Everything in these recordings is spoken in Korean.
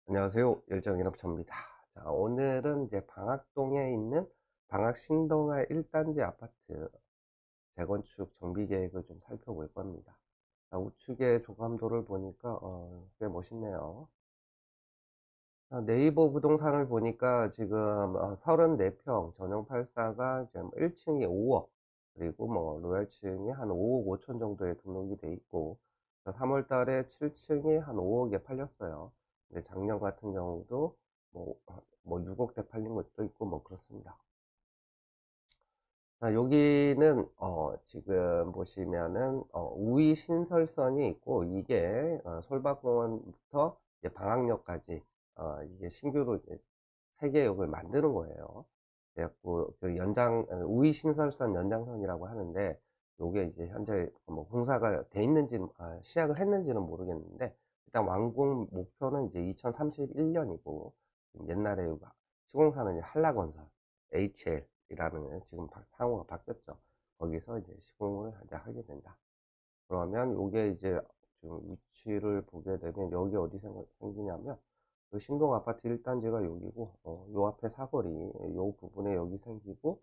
안녕하세요. 열정인업체입니다. 자, 오늘은 이제 방학동에 있는 방학신동아 1단지 아파트 재건축 정비 계획을 좀 살펴볼 겁니다. 자, 우측의 조감도를 보니까 꽤 멋있네요. 네이버 부동산을 보니까 지금 34평 전용 8사가 지금 1층이 5억, 그리고 뭐 로얄층이 한 5억 5천 정도에 등록이 돼 있고, 3월 달에 7층이 한 5억에 팔렸어요. 근데 작년 같은 경우도 뭐 6억대 팔린 것도 있고 뭐 그렇습니다. 자, 여기는 지금 보시면은 우이 신설선이 있고, 이게 솔밭공원부터 이제 방학역까지 이게 신규로 이제 3개 역을 만드는 거예요. 그래갖고 그 우이 신설선 연장선이라고 하는데, 요게 이제 현재 뭐 공사가 돼 있는지 시작을 했는지는 모르겠는데, 일단 완공 목표는 이제 2031년이고, 옛날에 시공사는 이제 한라건설 HL이라는 지금 상호가 바뀌었죠. 거기서 이제 시공을 이제 하게 된다. 그러면 요게 이제 지금 위치를 보게 되면 여기 어디 생기냐면, 그 신동 아파트 1단지가 여기고, 요 앞에 사거리 요 부분에 여기 생기고,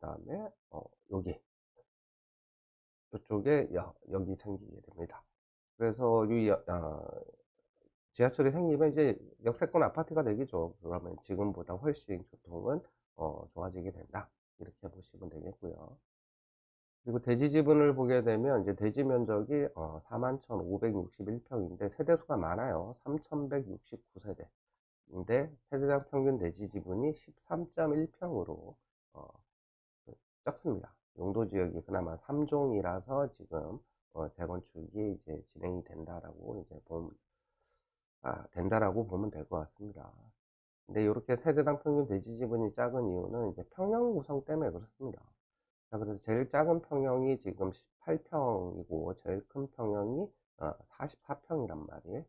그 다음에 여기 이쪽에 여기 생기게 됩니다. 그래서 지하철이 생기면 이제 역세권 아파트가 되겠죠. 그러면 지금보다 훨씬 교통은 좋아지게 된다, 이렇게 보시면 되겠고요. 그리고 대지 지분을 보게 되면 이제 대지 면적이 41,561평인데 세대수가 많아요. 3,169세대. 인데 세대당 평균 대지 지분이 13.1평으로 적습니다. 용도 지역이 그나마 3종이라서 지금 재건축이 이제 진행이 된다라고 보면 될 것 같습니다. 근데 이렇게 세대당 평균 대지 지분이 작은 이유는 이제 평형 구성 때문에 그렇습니다. 자, 그래서 제일 작은 평형이 지금 18평이고 제일 큰 평형이 44평이란 말이에요.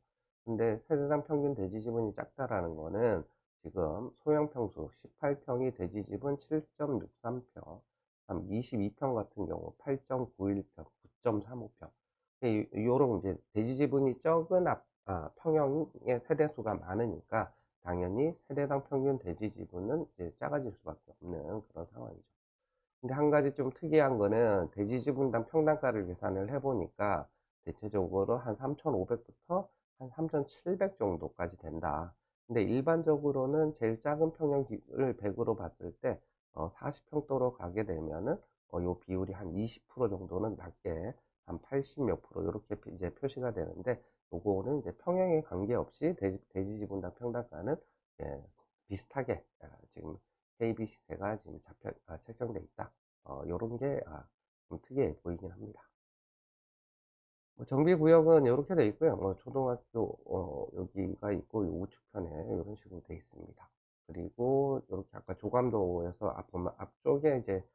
근데 세대당 평균 대지 지분이 작다라는 거는 지금 소형 평수 18평이 대지 지분 7.63평, 22평 같은 경우 8.91평, 9.35평. 요런 이제 대지 지분이 적은 평형의 세대수가 많으니까 당연히 세대당 평균 대지 지분은 이제 작아질 수밖에 없는 그런 상황이죠. 근데 한 가지 좀 특이한 거는 대지 지분당 평당가를 계산을 해보니까 대체적으로 한 3,500부터 한 3,700 정도까지 된다. 근데 일반적으로는 제일 작은 평형을 100으로 봤을 때 40평대로 가게 되면은 요 비율이 한 20% 정도는 낮게 한 80 몇 프로 이렇게 이제 표시가 되는데, 요거는 이제 평형에 관계없이 대지 지분당 평당가는 예, 비슷하게 지금 KB시세가 지금 책정돼 있다. 요런 게 좀 특이해 보이긴 합니다. 뭐 정비구역은 이렇게 돼 있고요. 초등학교 여기가 있고 요 우측편에 이런 식으로 돼 있습니다. 그리고 이렇게 아까 조감도에서 보면 앞쪽에 이제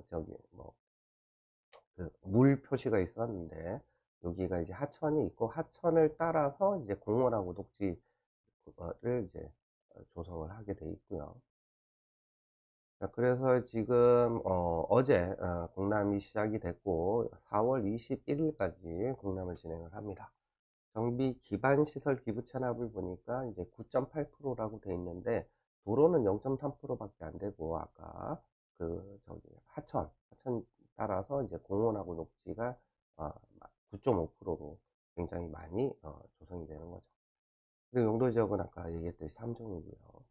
저기 뭐 그 물 표시가 있었는데, 여기가 이제 하천이 있고 하천을 따라서 이제 공원하고 녹지를 이제 조성을 하게 돼 있고요. 자, 그래서 지금 어제 공람이 시작이 됐고 4월 21일까지 공람을 진행을 합니다. 정비 기반 시설 기부 체납을 보니까 이제 9.8%라고 돼 있는데, 도로는 0.3%밖에 안 되고, 아까 그 저기 하천 따라서 이제 공원하고 녹지가 9.5%로 굉장히 많이 조성이 되는 거죠. 그리고 용도 지역은 아까 얘기했듯이 3종이고요.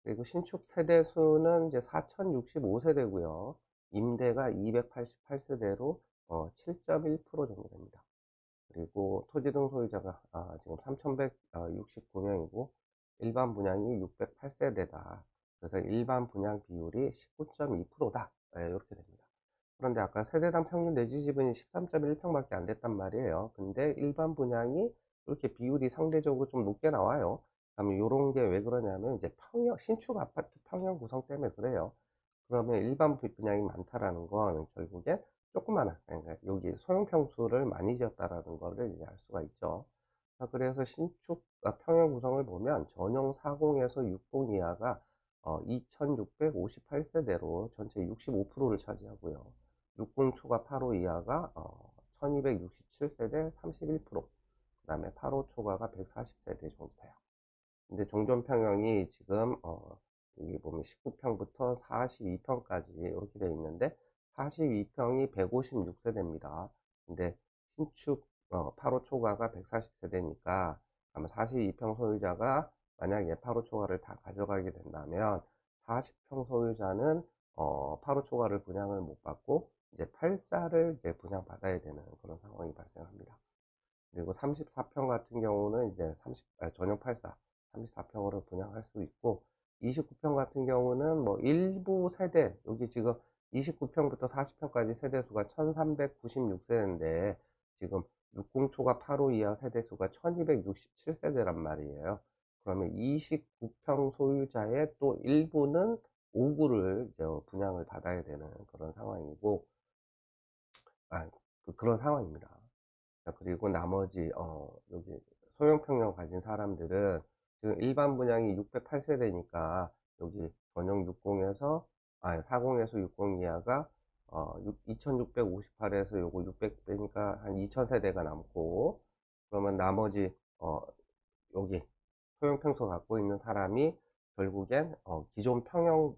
그리고 신축 세대 수는 이제 4065세대고요. 임대가 288세대로 7.1% 정도 됩니다. 그리고 토지 등 소유자가 지금 3169명이고 일반 분양이 608세대다. 그래서 일반 분양 비율이 19.2%다. 이렇게 됩니다. 그런데 아까 세대당 평균 내지 지분이 13.1평밖에 안 됐단 말이에요. 근데 일반 분양이 이렇게 비율이 상대적으로 좀 높게 나와요. 그러면 이런 게 왜 그러냐면 이제 신축 아파트 평형 구성 때문에 그래요. 그러면 일반 분양이 많다라는 건 결국에 조그마한, 그러니까 여기 소형 평수를 많이 지었다라는 거를 이제 알 수가 있죠. 자, 그래서 신축 평형 구성을 보면 전용 40에서 60 이하가 2658세대로 전체 65%를 차지하고요. 60 초과 85 이하가 1267세대 31%, 그 다음에 85 초과가 140세대 정도 돼요. 근데 종전 평형이 지금 여기 보면 19평부터 42평까지 이렇게 되어 있는데 42평이 156세대입니다. 근데 신축 8호 초과가 140세대니까 아마 42평 소유자가 만약에 8호 초과를 다 가져가게 된다면 40평 소유자는 8호 초과를 분양을 못 받고 이제 8사를 이제 분양받아야 되는 그런 상황이 발생합니다. 그리고 34평 같은 경우는 이제 전용 8사 34평으로 분양할 수 있고 29평 같은 경우는 뭐 일부 세대 여기 지금 29평부터 40평까지 세대수가 1396세대인데 지금 60초가 8호 이하 세대수가 1267세대란 말이에요. 그러면 29평 소유자의 또 일부는 5구를 이제 분양을 받아야 되는 그런 상황이고 그런 상황입니다. 그리고 나머지 여기 소형 평형 가진 사람들은 지금 일반 분양이 608세대니까 여기 전용 60에서 40에서 60 이하가 2658에서 요거 600 빼니까 한 2000세대가 남고 그러면 나머지 여기 소형 평소 갖고 있는 사람이 결국엔 기존 평형하고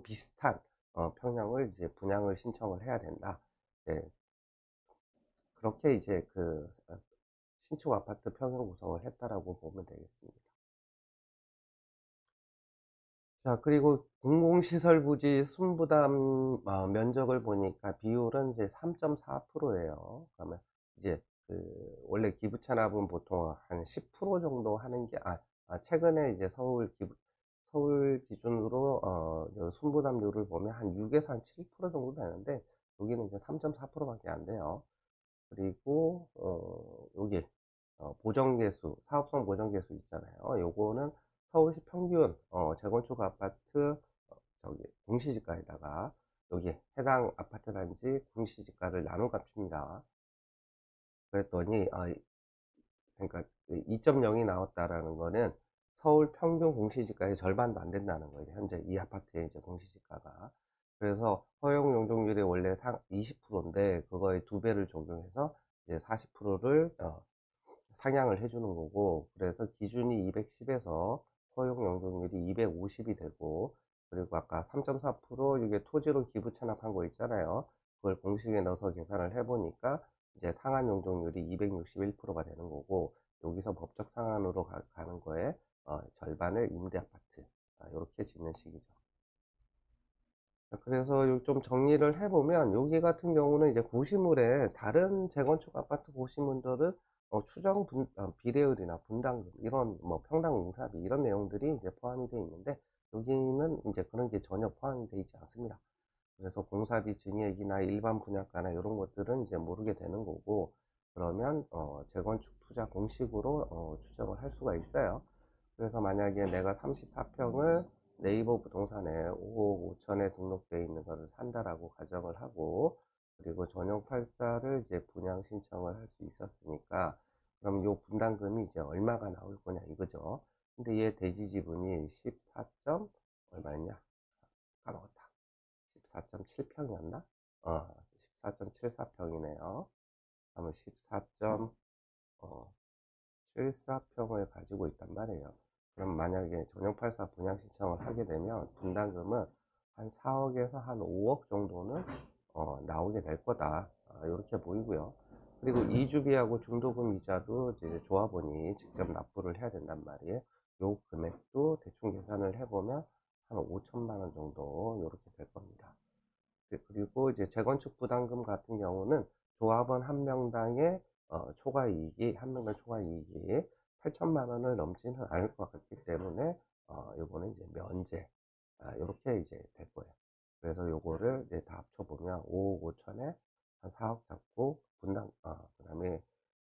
비슷한 평형을 이제 분양을 신청을 해야 된다. 네, 그렇게 이제 신축 아파트 평형 구성을 했다라고 보면 되겠습니다. 자, 그리고 공공시설 부지 순부담 면적을 보니까 비율은 이제 3.4%예요. 그러면 이제 원래 기부 찬압은 보통 한 10% 정도 하는 게 최근에 이제 서울 기준으로 순부담률을 보면 한 6에서 한 7% 정도 되는데 여기는 이제 3.4%밖에 안 돼요. 그리고 여기 보정개수, 사업성 보정개수 있잖아요. 요거는 서울시 평균 재건축 아파트 저기 공시지가에다가 여기 해당 아파트 단지 공시지가를 나눠 값입니다. 그랬더니 그러니까 2.0이 나왔다라는 거는 서울 평균 공시지가의 절반도 안 된다는 거예요. 현재 이 아파트의 이제 공시지가가. 그래서 허용 용적률이 원래 20%인데 그거에 2배를 적용해서 이제 40%를 상향을 해주는 거고, 그래서 기준이 210에서 허용 용적률이 250이 되고, 그리고 아까 3.4% 이게 토지로 기부 체납한 거 있잖아요. 그걸 공식에 넣어서 계산을 해보니까 이제 상한 용적률이 261%가 되는 거고, 여기서 법적 상한으로 가는 거에 절반을 임대 아파트 이렇게 짓는 식이죠. 그래서 좀 정리를 해보면 여기 같은 경우는 이제 고시물에 다른 재건축 아파트 고시물들은 비례율이나 분담금 이런 뭐 평당 응사비 이런 내용들이 이제 포함이 되어 있는데 여기는 이제 그런 게 전혀 포함이 되어 있지 않습니다. 그래서 공사비 증액이나 일반 분양가나 이런 것들은 이제 모르게 되는 거고 그러면 재건축 투자 공식으로 추정을 할 수가 있어요. 그래서 만약에 내가 34평을 네이버 부동산에 5억 5천에 등록되어 있는 것을 산다라고 가정을 하고 그리고 전용 8사를 이제 분양 신청을 할 수 있었으니까 그럼 요 분담금이 이제 얼마가 나올 거냐 이거죠. 근데 얘 대지 지분이 14. 얼마였냐 까먹었다. 14.7평이었나? 14.74평이네요. 그러면 14.74평을 가지고 있단 말이에요. 그럼 만약에 전용 8사 분양 신청을 하게 되면 분담금은 한 4억에서 한 5억 정도는 나오게 될 거다. 이렇게 보이고요. 그리고 이주비하고 중도금 이자도 이제 조합원이 직접 납부를 해야 된단 말이에요. 요 금액도 대충 계산을 해보면 한 5천만 원 정도 이렇게 될 겁니다. 그리고 이제 재건축 부담금 같은 경우는 조합원 한 명당의 초과이익이 한 명당 초과이익이 8천만 원을 넘지는 않을 것 같기 때문에 요거는 이제 면제 이렇게 이제 될 거예요. 그래서 요거를 이제 다 합쳐보면 5억 5천에 한 4억 잡고 분담 그다음에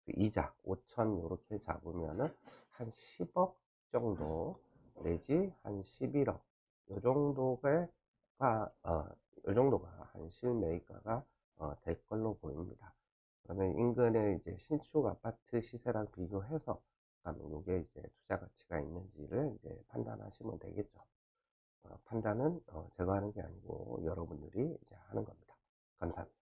그 이자 5천 이렇게 잡으면은 한 10억 정도 내지 한 11억 요 정도가 요 정도가 한 실매입가가 될 걸로 보입니다. 그러면 인근의 이제 신축 아파트 시세랑 비교해서 그다음에 요게 이제 투자 가치가 있는지를 이제 판단하시면 되겠죠. 판단은 제가 하는 게 아니고 여러분들이 이제 하는 겁니다. 감사합니다.